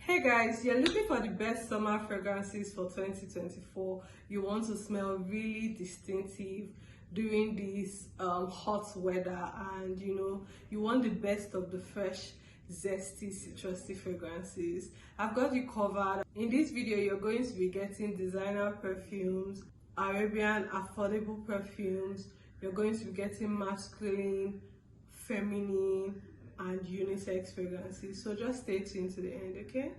Hey guys, you're looking for the best summer fragrances for 2024. You want to smell really distinctive during this hot weather, and you want the best of the fresh, zesty, citrusy fragrances. I've got you covered. In this video, you're going to be getting designer perfumes, Arabian affordable perfumes. You're going to be getting masculine, feminine, and unisex fragrances. So just stay tuned to the end, okay?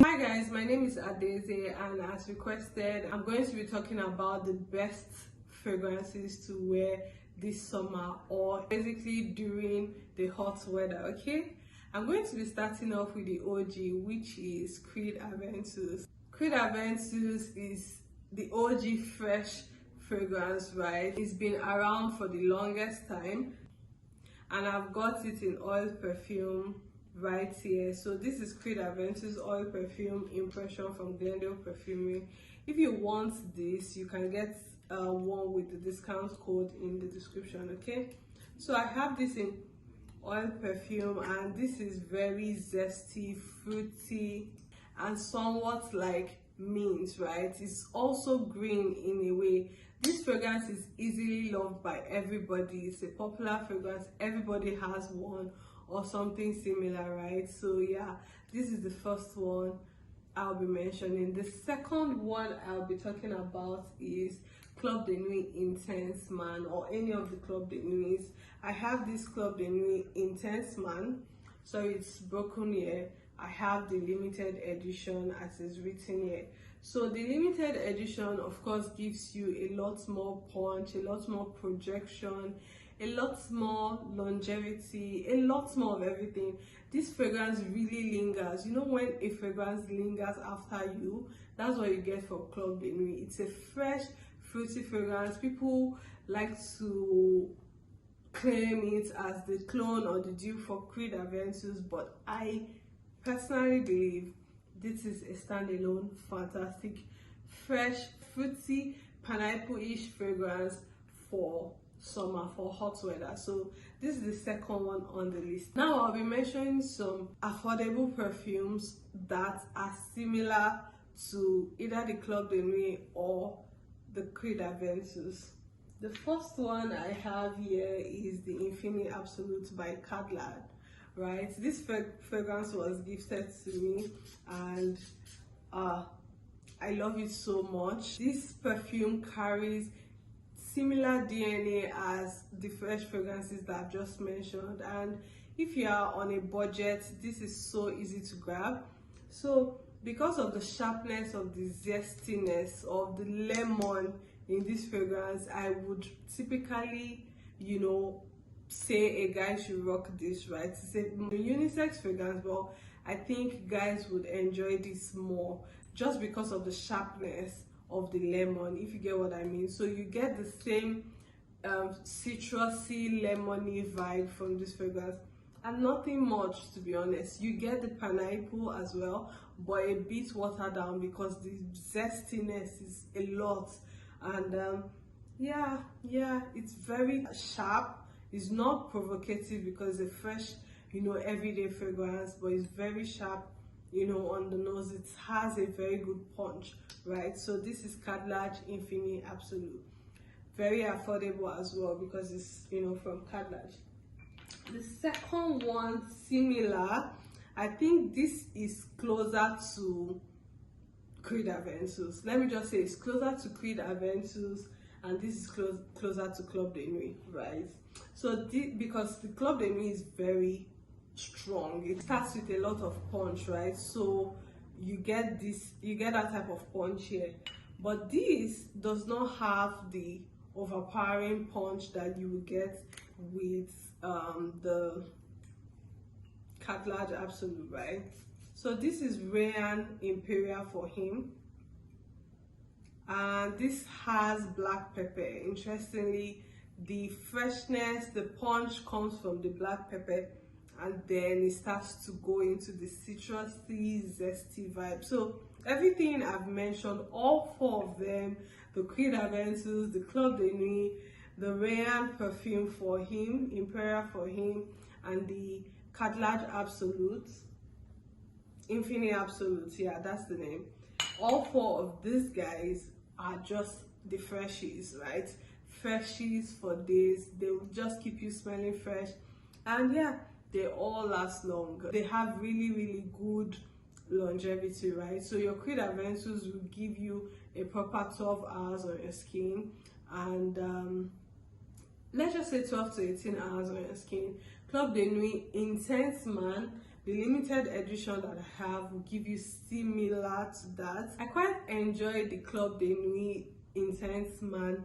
Hi guys, my name is Estée, and as requested, I'm going to be talking about the best fragrances to wear this summer, or basically during the hot weather, okay? I'm going to be starting off with the OG, which is Creed Aventus. Creed Aventus is the OG fresh fragrance, right? It's been around for the longest time, and I've got it in oil perfume right here. So this is Creed Aventus oil perfume impression from Glendale Perfumery. If you want this, you can get one with the discount code in the description, okay? So I have this in oil perfume, and this is very zesty, fruity, and somewhat like mint, right? It's also green in a way. This fragrance is easily loved by everybody. It's a popular fragrance. Everybody has one or something similar, right? So yeah, this is the first one I'll be mentioning. The second one I'll be talking about is Club de Nuit Intense Man, or any of the Club de Nuits. I have this Club de Nuit Intense Man, so it's broken here. I have the limited edition as is written here. So the limited edition, of course, gives you a lot more punch, a lot more projection, a lot more longevity, a lot more of everything. This fragrance really lingers. You know, when a fragrance lingers after you, that's what you get for Club de Nuit. It's a fresh, fruity fragrance. People like to claim it as the clone or the dupe for Creed Aventus, but I personally believe this is a standalone, fantastic, fresh, fruity, pineapple-ish fragrance for summer, for hot weather. So this is the second one on the list. Now I'll be mentioning some affordable perfumes that are similar to either the Club de Nuit or the Creed Aventus. The first one I have here is the Infini Absolute by KHADLAJ. Right, this fragrance was gifted to me, and I love it so much. This perfume carries similar DNA as the fresh fragrances that I've just mentioned, and if you are on a budget, this is so easy to grab. So because of the sharpness of the zestiness of the lemon in this fragrance, I would typically, say a guy should rock this, right? It's a unisex fragrance, but I think guys would enjoy this more just because of the sharpness of the lemon, if you get what I mean. So you get the same citrusy, lemony vibe from this fragrance, and nothing much, to be honest. You get the pineapple as well, but a bit watered down because the zestiness is a lot. And yeah, it's very sharp. It's not provocative because it's a fresh, everyday fragrance, but it's very sharp, on the nose. It has a very good punch, right? So this is KHADLAJ Infini Absolute. Very affordable as well because it's, from KHADLAJ. The second one, similar. I think this is closer to Creed Aventus. Let me just say it's closer to Creed Aventus, and this is closer to Club de Nuit, right? So because the Club de Nuit is very strong, it starts with a lot of punch, right? So you get that type of punch here, but this does not have the overpowering punch that you will get with the KHADLAJ Absolute, right? So this is Rayhaan Imperial for him, and this has black pepper. Interestingly, the freshness, the punch comes from the black pepper, and then it starts to go into the citrusy, zesty vibe. So everything I've mentioned, all four of them, the Creed Aventus, the Club de Nuit, the Rayhaan perfume for him, Imperial for him, and the KHADLAJ Absolute, Infini Absolute, yeah, that's the name. All four of these guys are just the freshies, right? Freshies for days. They will just keep you smelling fresh, and yeah, they all last long. They have really good longevity, right? So your Creed Aventus will give you a proper 12 hours on your skin, and let's just say 12 to 18 hours on your skin. Club de Nuit Intense Man, the limited edition that I have, will give you similar to that. I quite enjoy the Club de Nuit Intense Man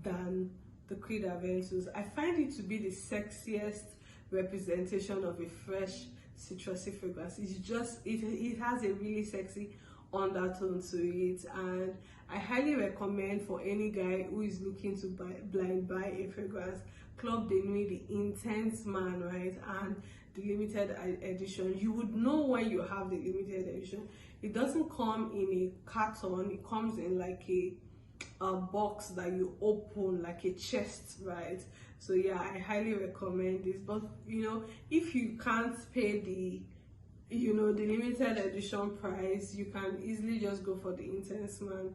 than the Creed Aventus. I find it to be the sexiest representation of a fresh citrusy fragrance. It's just, it has a really sexy undertone to it, and I highly recommend for any guy who is looking to blind buy a fragrance, Club de Nuit, the Intense Man, right, and the limited edition. You would know when you have the limited edition. It doesn't come in a carton, it comes in like a box that you open, like a chest, right? So yeah, I highly recommend this. But you know, if you can't pay the the limited edition price, you can easily just go for the Intense Man.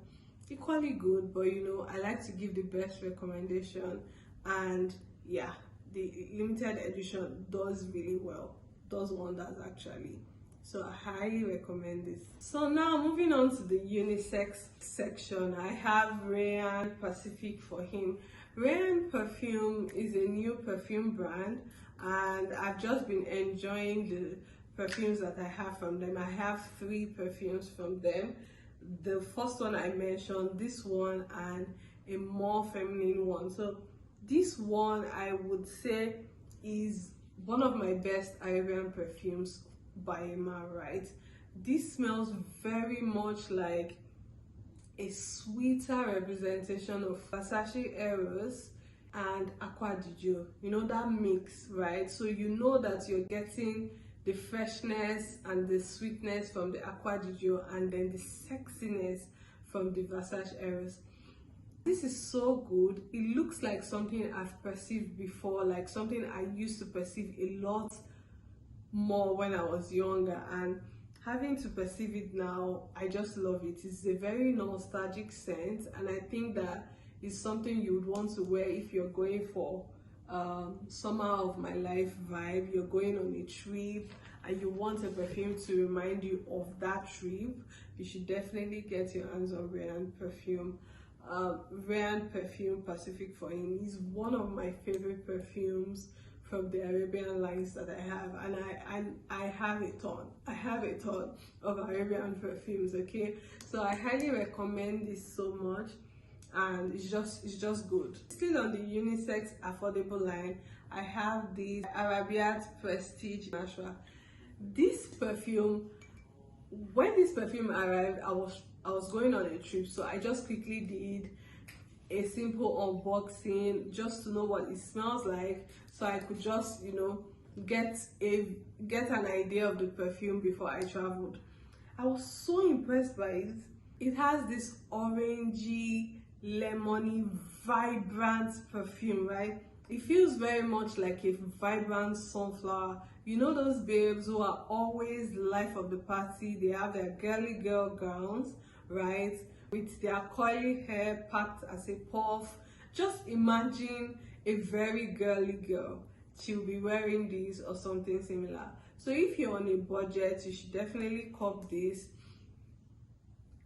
Equally good, but I like to give the best recommendation, and yeah, the limited edition does really well, does wonders actually. So I highly recommend this. So now moving on to the unisex section, I have Rayhaan Pacific for him. Rayhaan Perfume is a new perfume brand, and I've just been enjoying the perfumes that I have from them. I have 3 perfumes from them. The first one I mentioned, this one, and a more feminine one. So this one I would say is one of my best Arabian perfumes by Emma, right? This smells very much like a sweeter representation of Versace Eros and Acqua di Gio, that mix, right? So that you're getting the freshness and the sweetness from the Acqua di Gio, and then the sexiness from the Versace Eros. This is so good. It looks like something I've perceived before, like something I used to perceive a lot more when I was younger, and having to perceive it now, I just love it. It's a very nostalgic scent, and I think that is something you would want to wear if you're going for summer of my life vibe. You're going on a trip and you want a perfume to remind you of that trip. You should definitely get your hands on Rayhaan Perfume. Rayhaan Perfume Pacific for him is one of my favorite perfumes from the Arabian lines that I have, and I have a ton. I have a ton of Arabian perfumes, okay? So I highly recommend this so much, and it's just good. Still on the unisex affordable line, I have the Arabiyat Prestige Nashwa. This perfume, when this perfume arrived, I was going on a trip, so I just quickly did a simple unboxing just to know what it smells like, so I could just get an idea of the perfume before I traveled. I was so impressed by it. It has this orangey, lemony, vibrant perfume, right? It feels very much like a vibrant sunflower. Those babes who are always the life of the party. They have their girly girl gowns, right, with their curly hair packed as a puff. Just imagine a very girly girl. She'll be wearing these or something similar. So if you're on a budget, you should definitely cop this.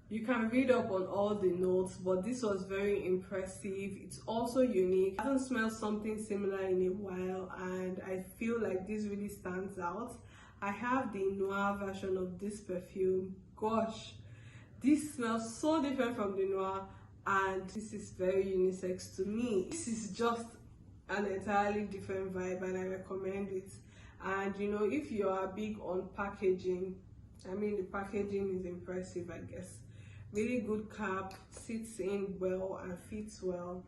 You can read up on all the notes, but this was very impressive. It's also unique. I haven't smelled something similar in a while, and I feel like this really stands out. I have the Noir version of this perfume. Gosh, this smells so different from the Noir, and this is very unisex to me. This is just an entirely different vibe, and I recommend it. And if you are big on packaging, the packaging is impressive, I guess. Really good cap, sits in well and fits well,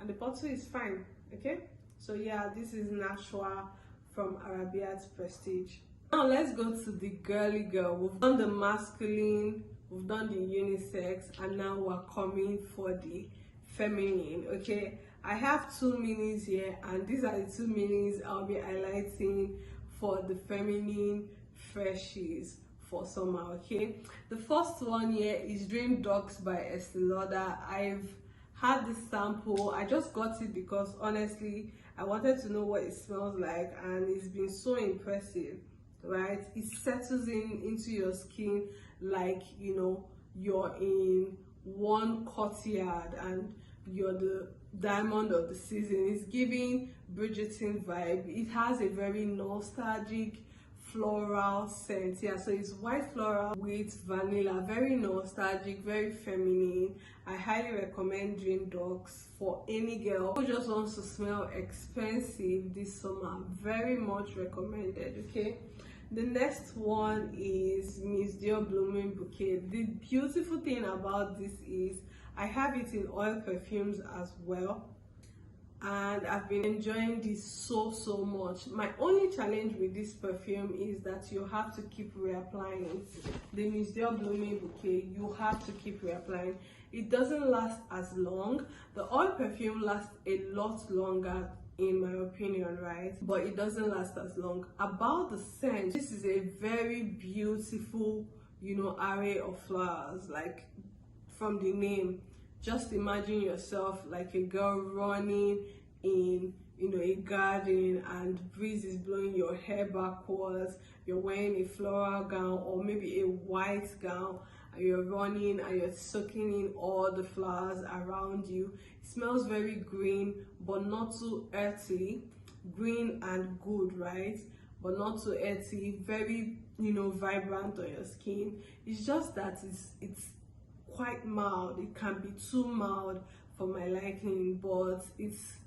and the bottle is fine, okay? So yeah, this is Nashwa from Arabiyat Prestige. Now let's go to the girly girl. We've done the masculine, we've done the unisex, and now we're coming for the feminine, okay? I have two minis here, and these are the two minis I'll be highlighting for the feminine freshies for summer. Okay, the first one here is Dream Dusk by Estée Lauder. I've had this sample. I just got it because honestly I wanted to know what it smells like, and it's been so impressive, right? It settles into your skin like, you know, you're in one courtyard and you're the diamond of the season. It's giving Bridgerton vibe. It has a very nostalgic floral scent. Yeah, so it's white floral with vanilla, very nostalgic, very feminine. I highly recommend Dream Dusk for any girl who just wants to smell expensive this summer. Very much recommended. Okay, the next one is Miss Dior Blooming Bouquet. The beautiful thing about this is I have it in oil perfumes as well, and I've been enjoying this so much. My only challenge with this perfume is that you have to keep reapplying it. The Miss Dior Blooming Bouquet, you have to keep reapplying. It doesn't last as long. The oil perfume lasts a lot longer in my opinion, right? But it doesn't last as long. About the scent, this is a very beautiful, you know, array of flowers. Like from the name, just imagine yourself like a girl running in, you know, a garden, and breeze is blowing your hair backwards. You're wearing a floral gown or maybe a white gown, and you're running and you're soaking in all the flowers around you. It smells very green but not too earthy. Green and good, right? But not too earthy. Very, you know, vibrant on your skin. It's just that it's quite mild. It can be too mild for my liking, but it's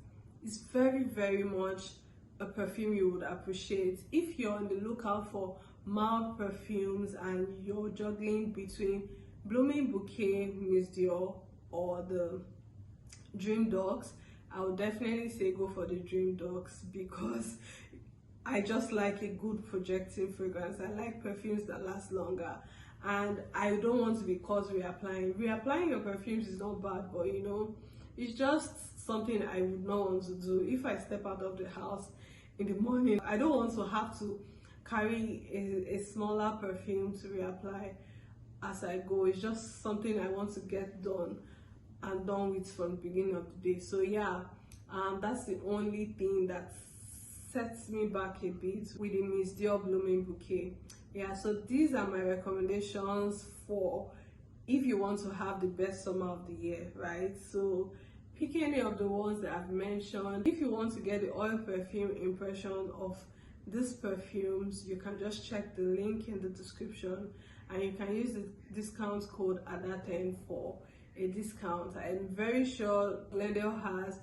very much a perfume you would appreciate. If you're on the lookout for mild perfumes and you're juggling between Blooming Bouquet, Miss Dior, or the Dream Dusk, I would definitely say go for the Dream Dusk, because I just like a good projecting fragrance. I like perfumes that last longer, and I don't want to be caught reapplying your perfumes is not bad, but you know, it's just something I would not want to do. If I step out of the house in the morning, I don't want to have to carry a smaller perfume to reapply as I go. It's just something I want to get done with from the beginning of the day. So yeah, that's the only thing that sets me back a bit with the Miss Dior Blooming Bouquet. Yeah, so these are my recommendations for if you want to have the best summer of the year, right? So pick any of the ones that I've mentioned. If you want to get the oil perfume impression of these perfumes, you can just check the link in the description, and you can use the discount code ADA10 for a discount. I'm very sure Lauder has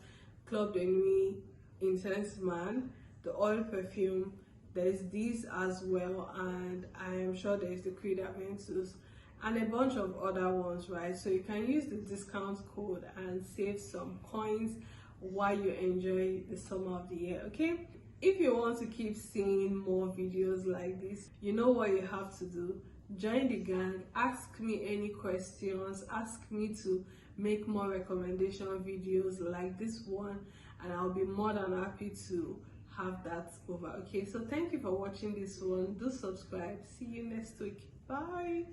Club de Nuit Intense Man, the oil perfume. There's these as well, and I am sure there's the Creed Aventus and a bunch of other ones, right? So you can use the discount code and save some coins while you enjoy the summer of the year. Okay, if you want to keep seeing more videos like this, you know what you have to do. Join the gang, ask me any questions, ask me to make more recommendation videos like this one, and I'll be more than happy to have that over. Okay, so thank you for watching this one. Do subscribe. See you next week. Bye.